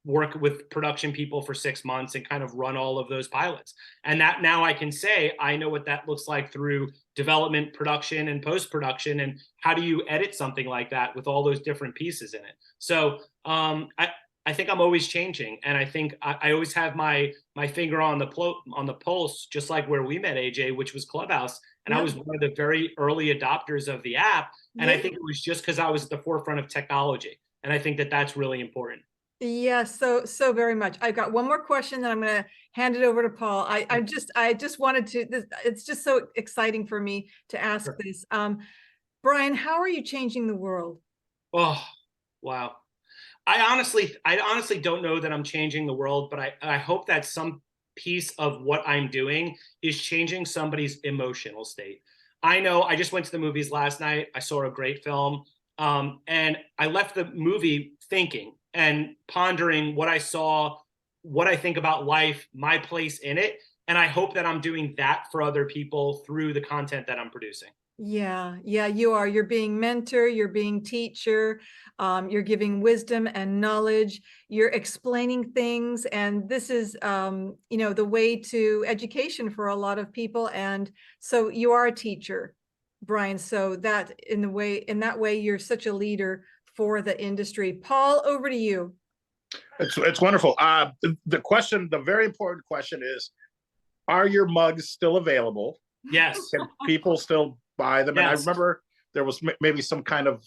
work with production people for 6 months and kind of run all of those pilots. And that now I can say, I know what that looks like through development, production, and post-production. And how do you edit something like that with all those different pieces in it? So I think I'm always changing. And I think I always have my finger on the pulse, just like where we met, AJ, which was Clubhouse. And I was one of the very early adopters of the app. And I think it was just because I was at the forefront of technology. And I think that that's really important. Yes, so very much. I've got one more question, then I'm going to hand it over to Paul. I just wanted to. It's just so exciting for me to ask this. Brian, how are you changing the world? Oh, wow. I honestly don't know that I'm changing the world, but I hope that some piece of what I'm doing is changing somebody's emotional state. I know I just went to the movies last night. I saw a great film, and I left the movie thinking and pondering what I saw, what I think about life, my place in it. And I hope that I'm doing that for other people through the content that I'm producing. Yeah, you are. You're being mentor, you're being teacher, you're giving wisdom and knowledge, you're explaining things. And this is, the way to education for a lot of people. And so you are a teacher, Brian. So that in that way, you're such a leader for the industry. Paul, over to you. It's wonderful. The very important question is, are your mugs still available? Yes. Can people still buy them? Yes. And I remember there was maybe some kind of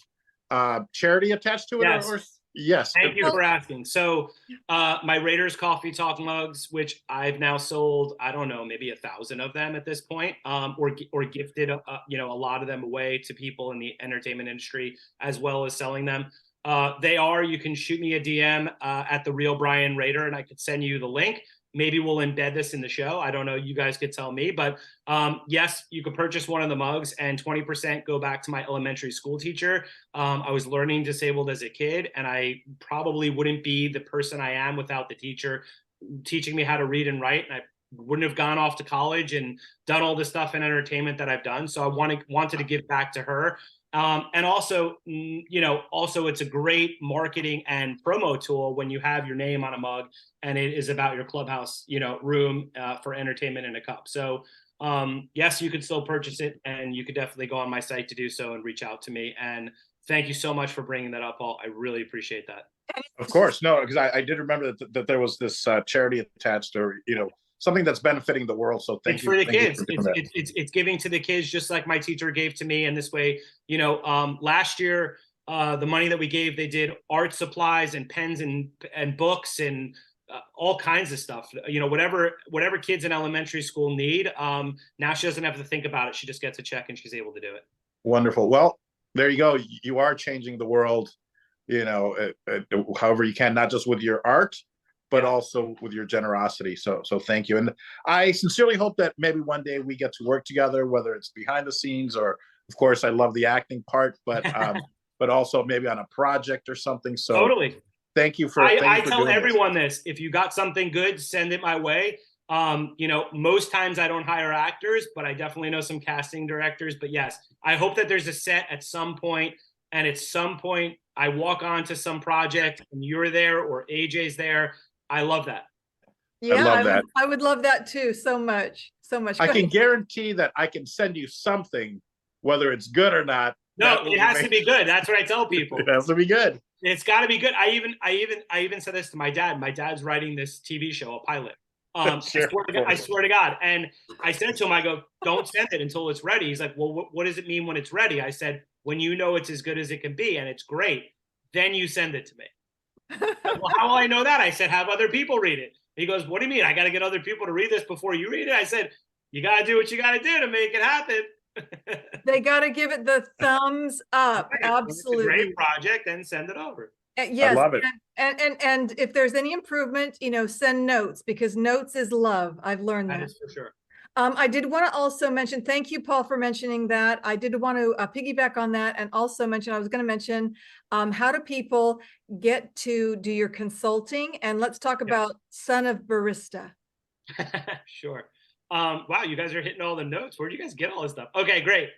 charity attached to it. Yes. Yes. Thank you for asking. So my Raiders Coffee Talk mugs, which I've now sold, I don't know, maybe 1,000 of them at this point, or gifted, a lot of them away to people in the entertainment industry, as well as selling them. You can shoot me a DM at The Real Brian Rader, and I could send you the link. Maybe we'll embed this in the show. I don't know. You guys could tell me. But yes, you could purchase one of the mugs, and 20% go back to my elementary school teacher. I was learning disabled as a kid, and I probably wouldn't be the person I am without the teacher. teaching me how to read and write, and I wouldn't have gone off to college and done all the stuff in entertainment that I've done. So I wanted to give back to her. And also, also it's a great marketing and promo tool when you have your name on a mug and it is about your clubhouse, room for entertainment in a cup. So yes, you can still purchase it, and you could definitely go on my site to do so and reach out to me. And thank you so much for bringing that up, Paul. I really appreciate that. Of course, no, because I did remember that there was this charity attached, or something that's benefiting the world. So thank you for the thank you kids. for doing that. It's giving to the kids, just like my teacher gave to me. And this way, last year, the money that we gave, they did art supplies and pens and books and all kinds of stuff. Whatever kids in elementary school need. Now she doesn't have to think about it. She just gets a check and she's able to do it. Wonderful. Well, there you go. You are changing the world, however you can, not just with your art, but also with your generosity. So thank you. And I sincerely hope that maybe one day we get to work together, whether it's behind the scenes or, of course, I love the acting part, but but also maybe on a project or something. So totally. Thank you for. I tell everyone this. If you got something good, send it my way. Most times I don't hire actors, but I definitely know some casting directors. But yes, I hope that there's a set at some point, and at some point I walk onto some project and you're there or AJ's there. I love that. Yeah, I love that. I would love that too. So much. I can guarantee that I can send you something, whether it's good or not. No, it has to be good. That's what I tell people. It has to be good. It's got to be good. I even said this to my dad. My dad's writing this TV show, a pilot. Sure. I swear to God. And I said to him, I go, don't send it until it's ready. He's like, well, what does it mean when it's ready? I said, when you know it's as good as it can be and it's great, then you send it to me. Well, how will I know that? I said, have other people read it. He goes, what do you mean? I got to get other people to read this before you read it? I said, you got to do what you got to do to make it happen. They got to give it the thumbs up. Right. Absolutely. It's a great project and send it over. Yes. I love it. And if there's any improvement, send notes, because notes is love. I've learned that. That is for sure. I did want to also mention, thank you, Paul, for mentioning that. I did want to piggyback on that and also mention, I was going to mention, how do people get to do your consulting? And let's talk about Son of Barista. Sure. Wow, you guys are hitting all the notes. Where'd you guys get all this stuff? Okay, great.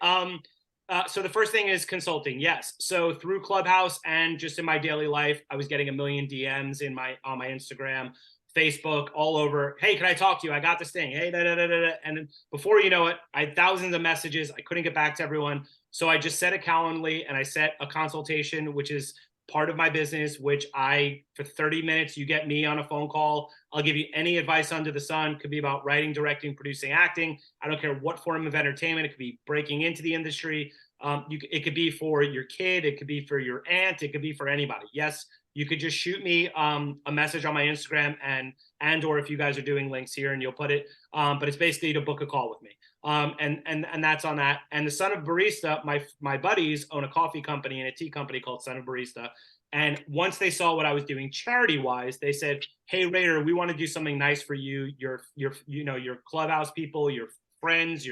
So the first thing is consulting. Yes. So through Clubhouse and just in my daily life, I was getting a million DMs on my Instagram, Facebook, all over. Hey, can I talk to you? I got this thing. Hey, da, da, da, da, da. And then before you know it, I had thousands of messages. I couldn't get back to everyone. So I just set a Calendly and I set a consultation, which is part of my business, which for 30 minutes, you get me on a phone call. I'll give you any advice under the sun. It could be about writing, directing, producing, acting. I don't care what form of entertainment. It could be breaking into the industry. It could be for your kid. It could be for your aunt. It could be for anybody. Yes, you could just shoot me a message on my Instagram and or if you guys are doing links here and you'll put it. But it's basically to book a call with me. And that's on that. And the Son of Barista, my buddies own a coffee company and a tea company called Son of Barista. And once they saw what I was doing charity wise, they said, hey, Raider, we want to do something nice for you. Your Clubhouse people, your friends,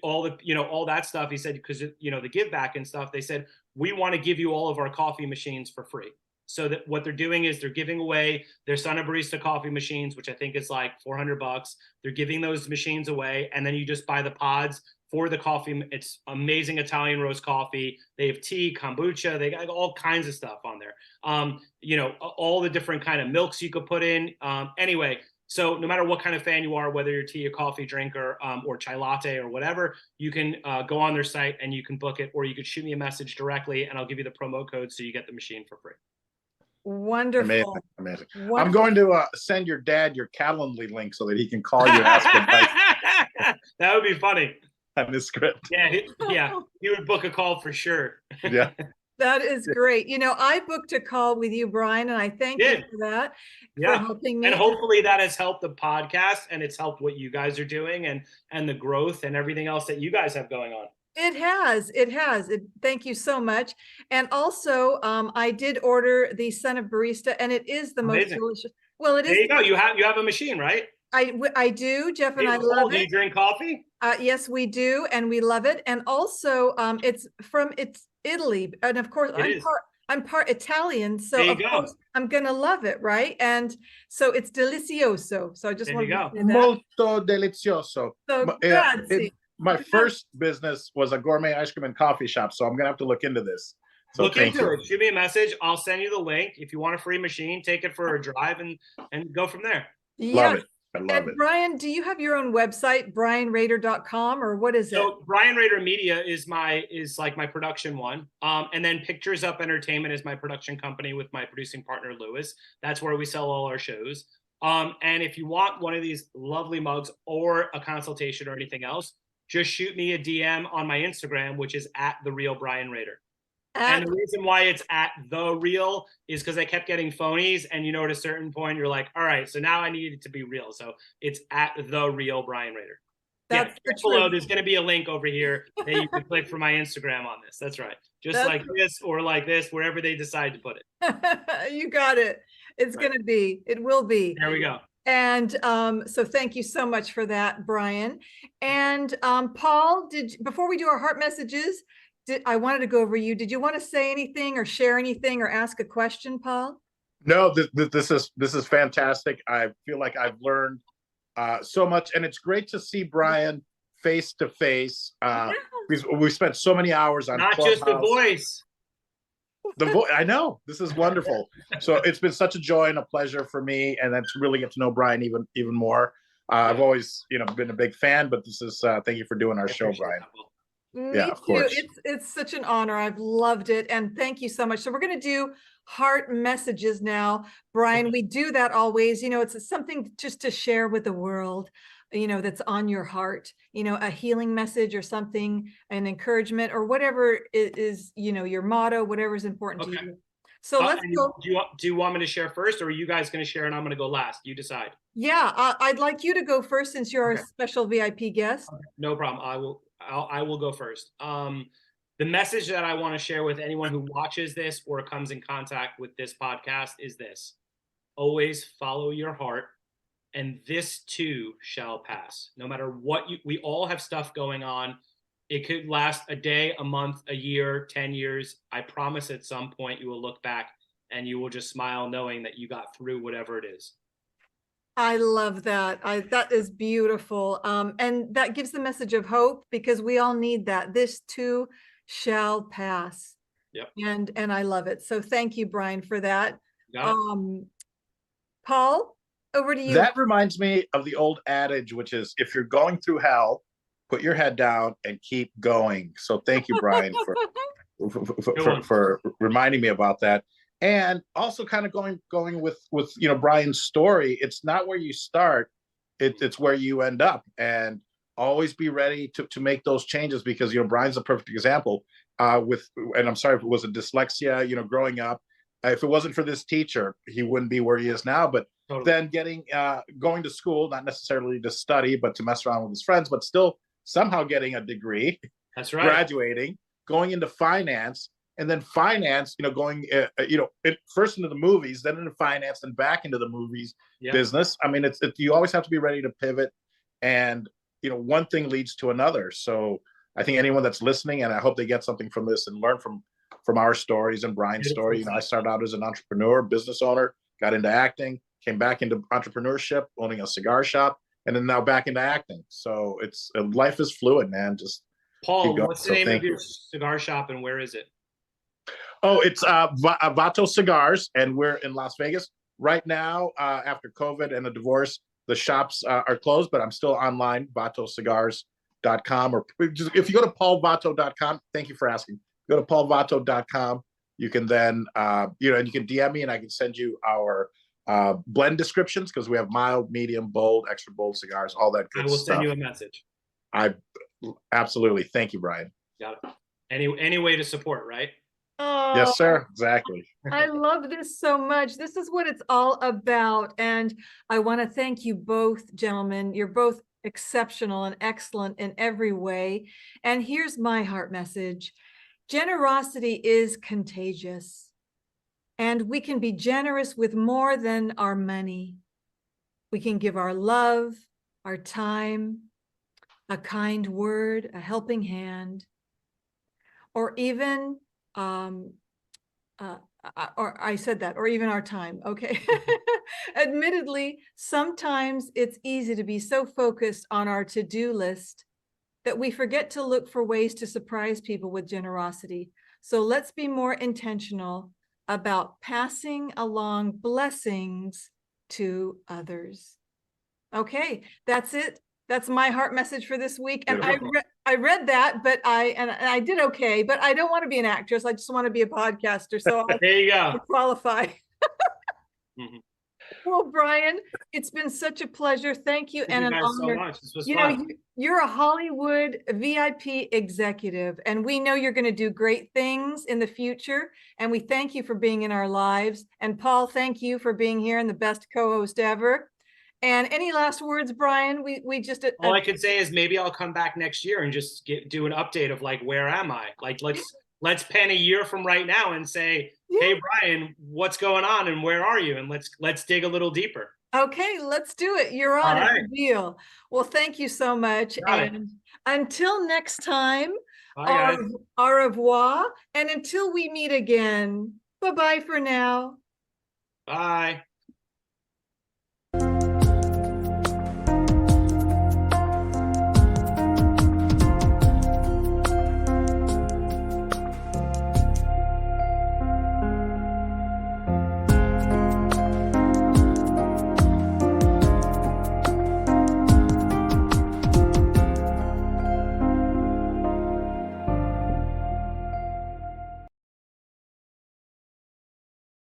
all that stuff. He said, because, the give back and stuff, they said, we want to give you all of our coffee machines for free. So that what they're doing is they're giving away their Son of Barista coffee machines, which I think is like $400. They're giving those machines away. And then you just buy the pods for the coffee. It's amazing Italian roast coffee. They have tea, kombucha. They got all kinds of stuff on there. All the different kind of milks you could put in. Anyway, so no matter what kind of fan you are, whether you're tea or coffee drinker or chai latte or whatever, you can go on their site and you can book it, or you could shoot me a message directly and I'll give you the promo code so you get the machine for free. Wonderful. Amazing. Wonderful. I'm going to send your dad your Calendly link so that he can call you and ask advice. That would be funny. On this script. Yeah, he would book a call for sure. Yeah. That is great. I booked a call with you, Brian, and I thank you for that. Yeah. For helping me. And hopefully that has helped the podcast and it's helped what you guys are doing and the growth and everything else that you guys have going on. It has. Thank you so much. And also, I did order the Son of Barista, and it is the most delicious. Well, it is. There you go. You have a machine, right? I do, Jeff, and I love it. Do you drink coffee? Yes, we do, and we love it. And also, it's Italy, and of course, I'm part Italian, so There you of go. course I'm gonna love it, right? And so it's delicioso. So I just There you wanted to go. say that. Molto delizioso. So grazie. My Grazie. first business was a gourmet ice cream and coffee shop, so I'm gonna have to look into this. So Look thank into you. it. Shoot me a message. I'll send you the link. If you want a free machine, take it for a drive and go from there. Love Yes. it. I love And it. Brian, do you have your own website, brianrader.com, or what is it? So Brian Rader Media is like my production one. And then Pictures Up Entertainment is my production company with my producing partner Lewis. That's where we sell all our shows. And if you want one of these lovely mugs or a consultation or anything else, just shoot me a DM on my Instagram, which is at the real Brian Rader. And the reason why it's at the real is because I kept getting phonies, and at a certain point you're like, all right, so now I need it to be real. So it's at the real Brian Rader. That's yeah, below there's going to be a link over here that you can click for my Instagram on this. That's right. Just like this or like this, wherever they decide to put it. You got it. It's right. going to be. It will be. There we go. And so thank you so much for that, Brian. And Paul, before we do our heart messages, I wanted to go over you. Did you want to say anything or share anything or ask a question, Paul? No, this is fantastic. I feel like I've learned so much, and it's great to see Brian face to face. We spent so many hours on not Clubhouse. Just the voice. The voice. I know, this is wonderful. So it's been such a joy and a pleasure for me, and then to really get to know Brian even more. I've always been a big fan, but this is thank you for doing our show, Brian. Me of too. course. It's such an honor. I've loved it, and thank you so much. So we're going to do heart messages now, Brian. Okay. We do that always. It's something just to share with the world, that's on your heart. A healing message or something, an encouragement or whatever is your motto, whatever is important to you. So let's go. Do you want me to share first, or are you guys going to share and I'm going to go last? You decide. Yeah, I'd like you to go first since you're a special VIP guest. Okay. No problem. I will go first. The message that I want to share with anyone who watches this or comes in contact with this podcast is this: always follow your heart, and this too shall pass. No matter what we all have stuff going on. It could last a day, a month, a year, 10 years. I promise at some point you will look back and you will just smile knowing that you got through whatever it is. I love that. That is beautiful. And that gives the message of hope, because we all need that. This too shall pass. Yep. And I love it. So thank you, Brian, for that. Paul, over to you. That reminds me of the old adage, which is, if you're going through hell, put your head down and keep going. So thank you, Brian, for reminding me about that. And also kind of going with Brian's story. It's not where you start, it's where you end up. And always be ready to make those changes, because Brian's a perfect example. And I'm sorry if it was a dyslexia, growing up. If it wasn't for this teacher, he wouldn't be where he is now. But then going to school, not necessarily to study, but to mess around with his friends, but still somehow getting a degree. That's right. Graduating, going into finance, and then finance, going, first into the movies, then into finance, and back into the movies business. I mean, you always have to be ready to pivot, and one thing leads to another. So I think anyone that's listening, and I hope they get something from this and learn from our stories and Brian's story. I started out as an entrepreneur, business owner, got into acting, came back into entrepreneurship, owning a cigar shop, and then now back into acting. So life is fluid, man. Just Paul, what's the name of your cigar shop and where is it? Oh, it's Vato Cigars, and we're in Las Vegas right now. After COVID and a divorce, the shops are closed, but I'm still online, vatocigars.com, or if you go to paulvato.com, thank you for asking. Go to paulvato.com. You can then, and you can DM me, and I can send you our blend descriptions, because we have mild, medium, bold, extra bold cigars, all that good stuff. I will send you a message. Absolutely. Thank you, Brian. Got it. Any way to support, right? Oh, yes, sir. Exactly. I love this so much. This is what it's all about. And I want to thank you both, gentlemen. You're both exceptional and excellent in every way. And here's my heart message. Generosity is contagious, and we can be generous with more than our money. We can give our love, our time, a kind word, a helping hand, or even or I said that, or even our time. Okay. Admittedly, sometimes it's easy to be so focused on our to-do list that we forget to look for ways to surprise people with generosity. So let's be more intentional about passing along blessings to others. Okay, that's it. That's my heart message for this week. And I read that, but I did okay, but I don't want to be an actress. I just want to be a podcaster. So There you go. I qualify. Mhm. Well, Brian, it's been such a pleasure. Thank you. Thank And you an guys so honor. much. This was You fun. know, you're a Hollywood VIP executive, and we know you're going to do great things in the future. And we thank you for being in our lives. And Paul, thank you for being here and the best co-host ever. And any last words, Brian? We just All I could say is maybe I'll come back next year and just do an update of like, where am I? Like, let's pen a year from right now and say, hey, Brian, what's going on and where are you? And let's dig a little deeper. Okay, let's do it. You're on it. Deal. Well, thank you so much. And until next time, Bye, guys. au revoir. And until we meet again, bye-bye for now. Bye.